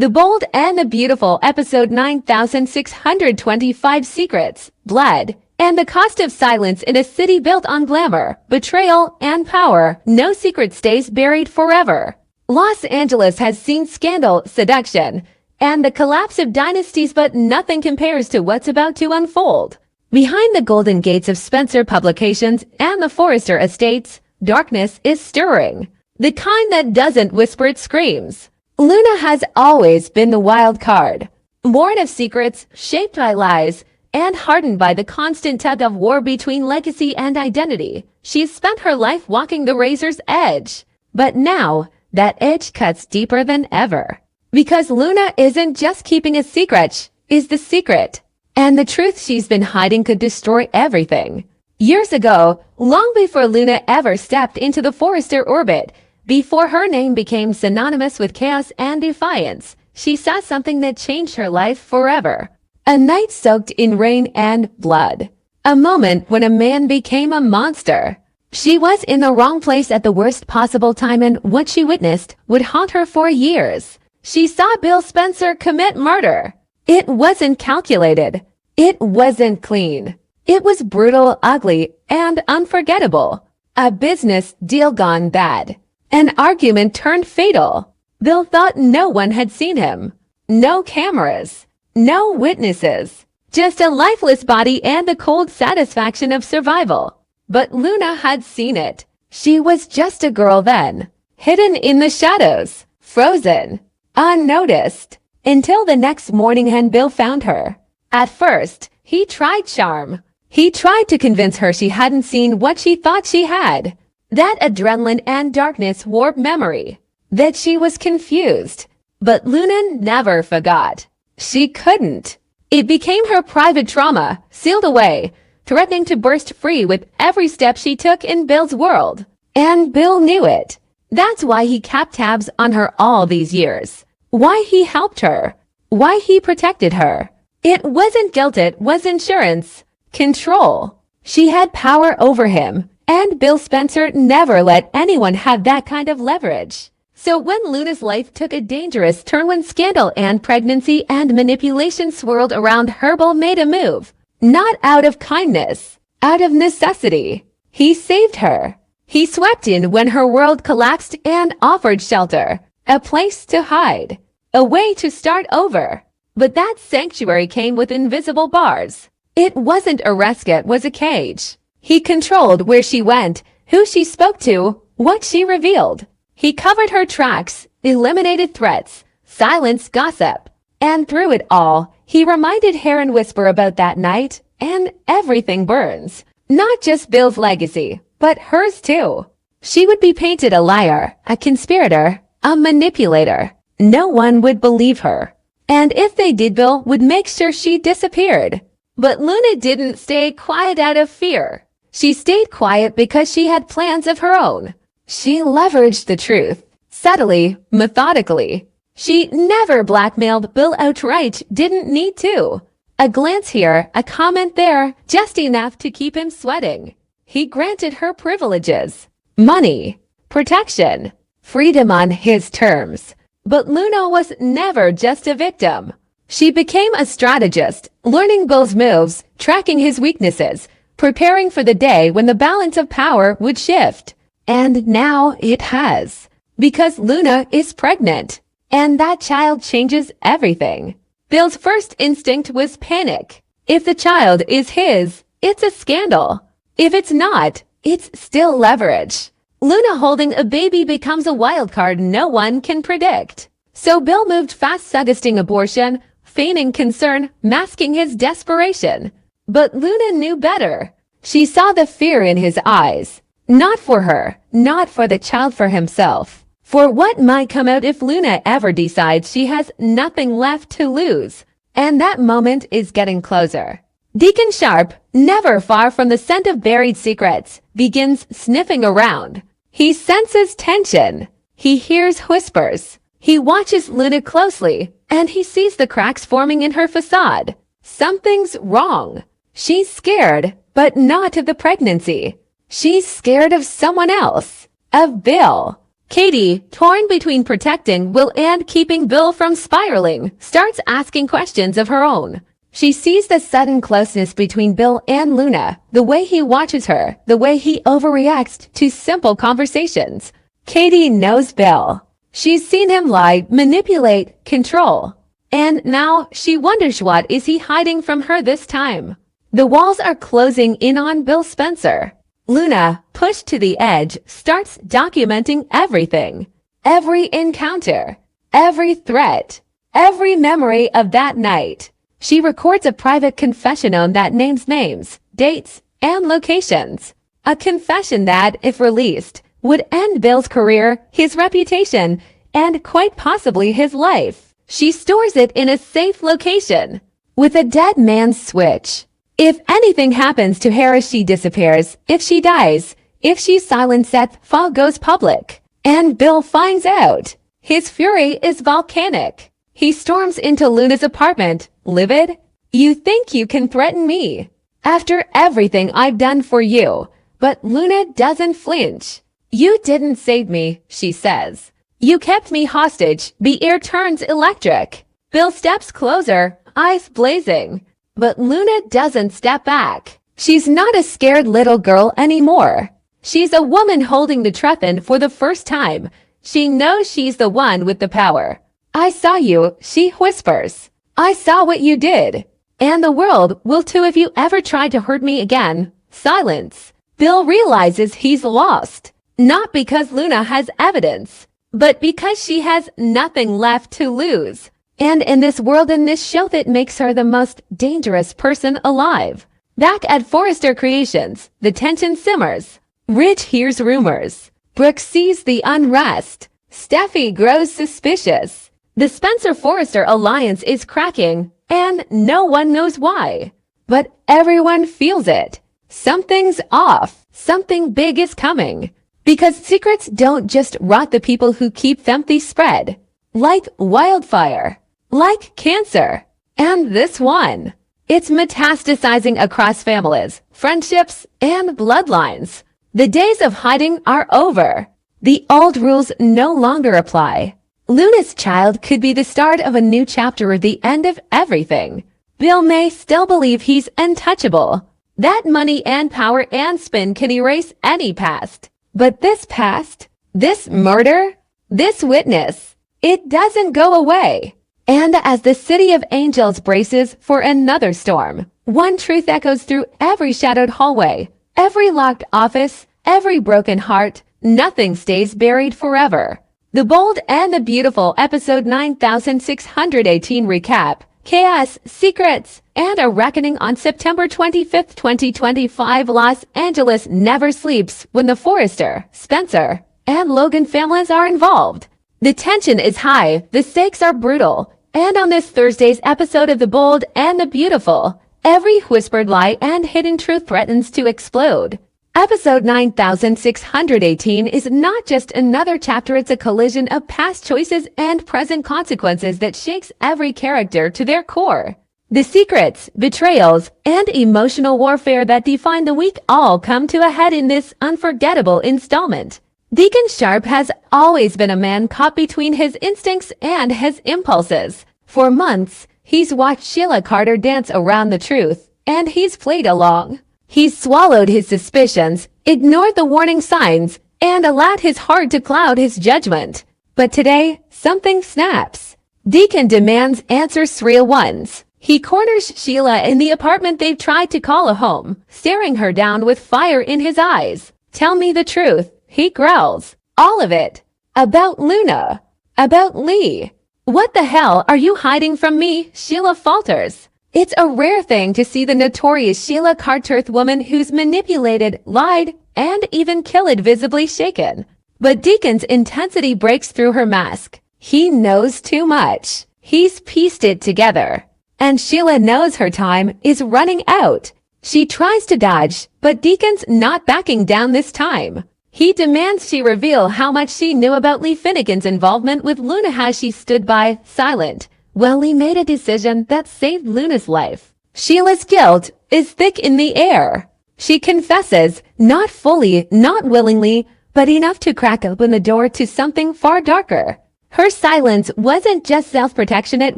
The Bold and the Beautiful, episode 9625, Secrets, Blood, and the Cost of Silence in a city built on glamour, betrayal, and power. No secret stays buried forever. Los Angeles has seen scandal, seduction, and the collapse of dynasties, but nothing compares to what's about to unfold. Behind the golden gates of Spencer Publications and the Forrester Estates, darkness is stirring. The kind that doesn't whisper, it screams. Luna has always been the wild card, born of secrets, shaped by lies, and hardened by the constant tug of war between legacy and identity. She's spent her life walking the razor's edge. But now, that edge cuts deeper than ever. Because Luna isn't just keeping a secret, is the secret. And the truth she's been hiding could destroy everything. Years ago, long before Luna ever stepped into the Forrester orbit, before her name became synonymous with chaos and defiance, she saw something that changed her life forever. A night soaked in rain and blood. A moment when a man became a monster. She was in the wrong place at the worst possible time, and what she witnessed would haunt her for years. She saw Bill Spencer commit murder. It wasn't calculated. It wasn't clean. It was brutal, ugly, and unforgettable. A business deal gone bad. An argument turned fatal. Bill thought no one had seen him. No cameras. No witnesses. Just a lifeless body and the cold satisfaction of survival. But Luna had seen it. She was just a girl then. Hidden in the shadows. Frozen. Unnoticed. Until the next morning and Bill found her. At first, he tried charm. He tried to convince her she hadn't seen what she thought she had. That adrenaline and darkness warped memory. That she was confused. But Luna never forgot. She couldn't. It became her private trauma, sealed away, threatening to burst free with every step she took in Bill's world. And Bill knew it. That's why he kept tabs on her all these years. Why he helped her. Why he protected her. It wasn't guilt, it was insurance. Control. She had power over him. And Bill Spencer never let anyone have that kind of leverage. So when Luna's life took a dangerous turn, when scandal and pregnancy and manipulation swirled around, Bill made a move. Not out of kindness, out of necessity. He saved her. He swept in when her world collapsed and offered shelter, a place to hide, a way to start over. But that sanctuary came with invisible bars. It wasn't a rescue, it was a cage. He controlled where she went, who she spoke to, what she revealed. He covered her tracks, eliminated threats, silenced gossip. And through it all, he reminded Heron Whisper about that night, and everything burns. Not just Bill's legacy, but hers too. She would be painted a liar, a conspirator, a manipulator. No one would believe her. And if they did, Bill would make sure she disappeared. But Luna didn't stay quiet out of fear. She stayed quiet because she had plans of her own. She leveraged the truth, subtly, methodically. She never blackmailed Bill outright, didn't need to. A glance here, a comment there, just enough to keep him sweating. He granted her privileges, money, protection, freedom on his terms. But Luna was never just a victim. She became a strategist, learning Bill's moves, tracking his weaknesses, preparing for the day when the balance of power would shift. And now it has. Because Luna is pregnant. And that child changes everything. Bill's first instinct was panic. If the child is his, it's a scandal. If it's not, it's still leverage. Luna holding a baby becomes a wild card no one can predict. So Bill moved fast, suggesting abortion, feigning concern, masking his desperation. But Luna knew better. She saw the fear in his eyes. Not for her, not for the child, for himself. For what might come out if Luna ever decides she has nothing left to lose. And that moment is getting closer. Deacon Sharp, never far from the scent of buried secrets, begins sniffing around. He senses tension. He hears whispers. He watches Luna closely, and he sees the cracks forming in her facade. Something's wrong. She's scared, but not of the pregnancy. She's scared of someone else. Of Bill. Katie, torn between protecting Will and keeping Bill from spiraling, starts asking questions of her own. She sees the sudden closeness between Bill and Luna, the way he watches her, the way he overreacts to simple conversations. Katie knows Bill. She's seen him lie, manipulate, control. And now she wonders what is he hiding from her this time. The walls are closing in on Bill Spencer. Luna, pushed to the edge, starts documenting everything. Every encounter, every threat, every memory of that night. She records a private confession that names names, dates, and locations. A confession that, if released, would end Bill's career, his reputation, and quite possibly his life. She stores it in a safe location, with a dead man's switch. If anything happens to her, she disappears. If she dies, if she's silent, Seth Fall goes public. And Bill finds out. His fury is volcanic. He storms into Luna's apartment, livid. You think you can threaten me after everything I've done for you. But Luna doesn't flinch. You didn't save me, she says. You kept me hostage. The air turns electric. Bill steps closer, eyes blazing. But Luna doesn't step back. She's not a scared little girl anymore. She's a woman holding the truth for the first time. She knows she's the one with the power. I saw you, she whispers. I saw what you did. And the world will too if you ever try to hurt me again. Silence. Bill realizes he's lost. Not because Luna has evidence, but because she has nothing left to lose. And in this world, in this show, that makes her the most dangerous person alive. Back at Forrester Creations, the tension simmers. Rich hears rumors. Brooke sees the unrest. Steffi grows suspicious. The Spencer-Forrester alliance is cracking, and no one knows why. But everyone feels it. Something's off. Something big is coming. Because secrets don't just rot the people who keep them, they spread. Like wildfire. Like cancer. And this one. It's metastasizing across families, friendships, and bloodlines. The days of hiding are over. The old rules no longer apply. Luna's child could be the start of a new chapter or the end of everything. Bill may still believe he's untouchable. That money and power and spin can erase any past. But this past, this murder, this witness, it doesn't go away. And as the City of Angels braces for another storm, one truth echoes through every shadowed hallway, every locked office, every broken heart. Nothing stays buried forever. The Bold and the Beautiful episode 9618 recap, chaos, secrets, and a reckoning on September 25, 2025. Los Angeles never sleeps when the Forrester, Spencer, and Logan families are involved. The tension is high, the stakes are brutal, and on this Thursday's episode of The Bold and the Beautiful, every whispered lie and hidden truth threatens to explode. Episode 9618 is not just another chapter, it's a collision of past choices and present consequences that shakes every character to their core. The secrets, betrayals, and emotional warfare that define the week all come to a head in this unforgettable installment. Deacon Sharp has always been a man caught between his instincts and his impulses. For months, he's watched Sheila Carter dance around the truth, and he's played along. He's swallowed his suspicions, ignored the warning signs, and allowed his heart to cloud his judgment. But today, something snaps. Deacon demands answers, real ones. He corners Sheila in the apartment they've tried to call a home, staring her down with fire in his eyes. Tell me the truth, he growls. All of it. About Luna. About Lee. What the hell are you hiding from me? Sheila falters. It's a rare thing to see the notorious Sheila Carter woman who's manipulated, lied, and even killed visibly shaken. But Deacon's intensity breaks through her mask. He knows too much. He's pieced it together. And Sheila knows her time is running out. She tries to dodge, but Deacon's not backing down this time. He demands she reveal how much she knew about Lee Finnegan's involvement with Luna. Has she stood by, silent, while Lee made a decision that saved Luna's life? Sheila's guilt is thick in the air. She confesses, not fully, not willingly, but enough to crack open the door to something far darker. Her silence wasn't just self-protection, it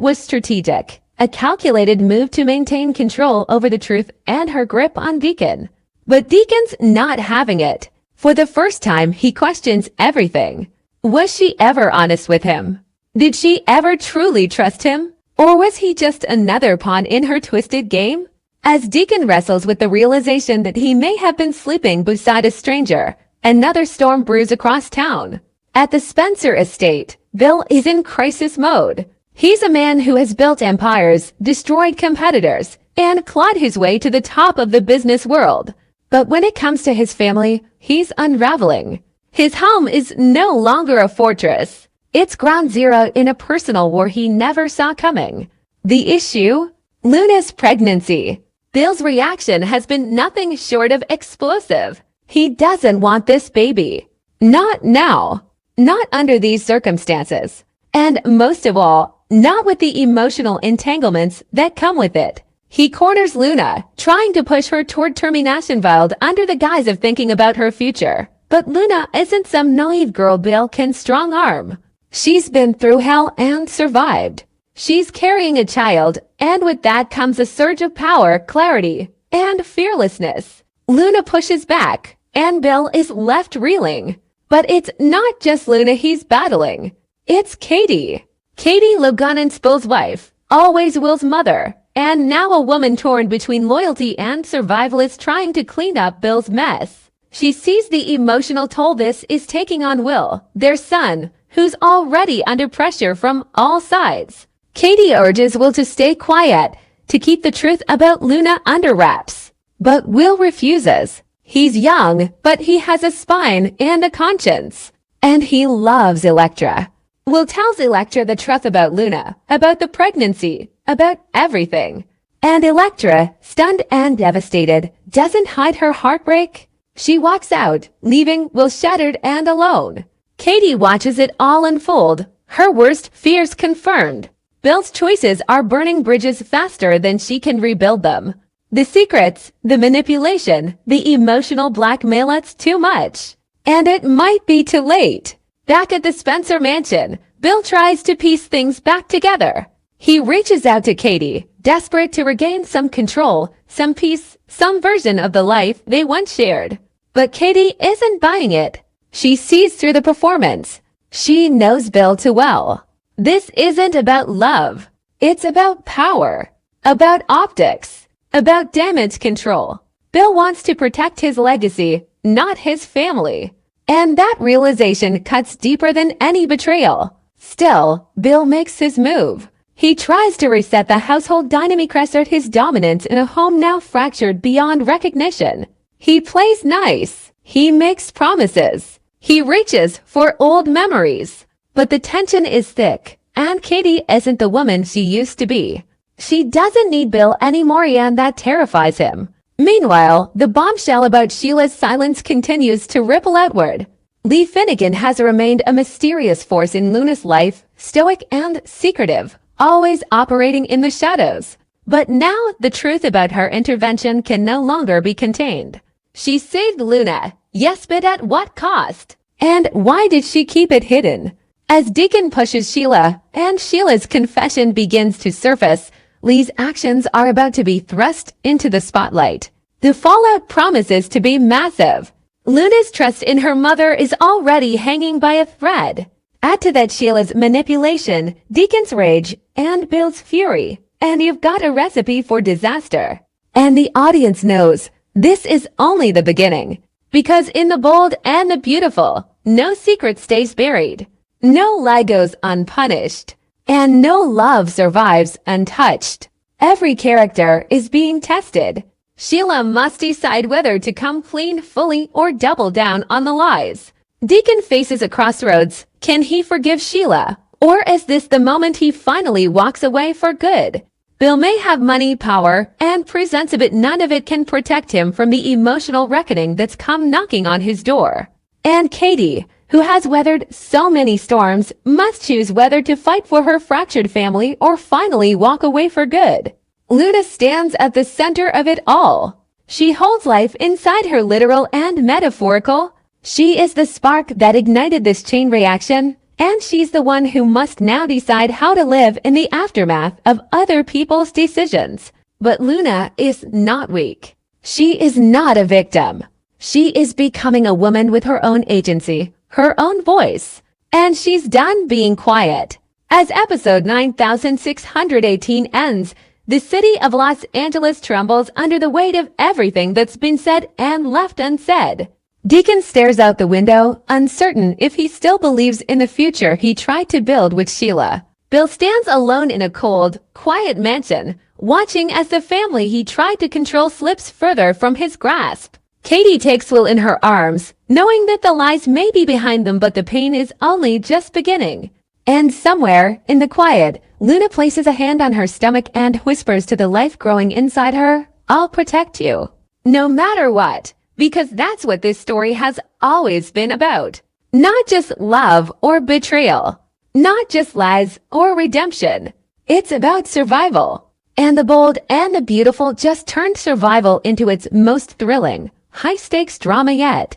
was strategic. A calculated move to maintain control over the truth and her grip on Deacon. But Deacon's not having it. For the first time, he questions everything. Was she ever honest with him? Did she ever truly trust him? Or was he just another pawn in her twisted game? As Deacon wrestles with the realization that he may have been sleeping beside a stranger, another storm brews across town. At the Spencer estate, Bill is in crisis mode. He's a man who has built empires, destroyed competitors, and clawed his way to the top of the business world. But when it comes to his family, he's unraveling. His home is no longer a fortress. It's ground zero in a personal war he never saw coming. The issue? Luna's pregnancy. Bill's reaction has been nothing short of explosive. He doesn't want this baby. Not now. Not under these circumstances. And most of all, not with the emotional entanglements that come with it. He corners Luna, trying to push her toward Terminationville under the guise of thinking about her future. But Luna isn't some naive girl Bill can strong-arm. She's been through hell and survived. She's carrying a child, and with that comes a surge of power, clarity, and fearlessness. Luna pushes back, and Bill is left reeling. But it's not just Luna he's battling. It's Katie. Katie Loganen's Bill's wife, always Will's mother, and now a woman torn between loyalty and survival is trying to clean up Bill's mess. She sees the emotional toll this is taking on Will, their son, who's already under pressure from all sides. Katie urges Will to stay quiet, to keep the truth about Luna under wraps. But Will refuses. He's young, but he has a spine and a conscience. And he loves Elektra. Will tells Elektra the truth about Luna, about the pregnancy, about everything. And Elektra, stunned and devastated, doesn't hide her heartbreak. She walks out, leaving Will shattered and alone. Katie watches it all unfold, her worst fears confirmed. Bill's choices are burning bridges faster than she can rebuild them. The secrets, the manipulation, the emotional blackmail, it's too much. And it might be too late. Back at the Spencer mansion, Bill tries to piece things back together. He reaches out to Katie, desperate to regain some control, some peace, some version of the life they once shared. But Katie isn't buying it. She sees through the performance. She knows Bill too well. This isn't about love. It's about power. About optics. About damage control. Bill wants to protect his legacy, not his family. And that realization cuts deeper than any betrayal. Still, Bill makes his move. He tries to reset the household dynamic, assert his dominance in a home now fractured beyond recognition. He plays nice. He makes promises. He reaches for old memories. But the tension is thick, and Katie isn't the woman she used to be. She doesn't need Bill anymore, and that terrifies him. Meanwhile, the bombshell about Sheila's silence continues to ripple outward. Lee Finnegan has remained a mysterious force in Luna's life, stoic and secretive, always operating in the shadows. But now the truth about her intervention can no longer be contained. She saved Luna, yes, but at what cost? And why did she keep it hidden? As Deacon pushes Sheila, and Sheila's confession begins to surface, Lee's actions are about to be thrust into the spotlight. The fallout promises to be massive. Luna's trust in her mother is already hanging by a thread. Add to that Sheila's manipulation, Deacon's rage, and Bill's fury, and you've got a recipe for disaster. And the audience knows this is only the beginning. Because in the bold and the beautiful, no secret stays buried. No lie goes unpunished. And no love survives untouched. Every character is being tested. Sheila must decide whether to come clean fully or double down on the lies. Deacon faces a crossroads. Can he forgive Sheila? Or is this the moment he finally walks away for good? Bill may have money, power, and presents, but none of it can protect him from the emotional reckoning that's come knocking on his door. And Katie, who has weathered so many storms, must choose whether to fight for her fractured family or finally walk away for good. Luna stands at the center of it all. She holds life inside her, literal and metaphorical. She is the spark that ignited this chain reaction, and she's the one who must now decide how to live in the aftermath of other people's decisions. But Luna is not weak. She is not a victim. She is becoming a woman with her own agency, her own voice, and she's done being quiet. As episode 9618 ends, the city of Los Angeles trembles under the weight of everything that's been said and left unsaid. Deacon stares out the window, uncertain if he still believes in the future he tried to build with Sheila. Bill stands alone in a cold, quiet mansion, watching as the family he tried to control slips further from his grasp. Katie takes Will in her arms, knowing that the lies may be behind them but the pain is only just beginning. And somewhere, in the quiet, Luna places a hand on her stomach and whispers to the life growing inside her, "I'll protect you. No matter what." Because that's what this story has always been about. Not just love or betrayal. Not just lies or redemption. It's about survival. And the bold and the beautiful just turned survival into its most thrilling, high-stakes drama yet.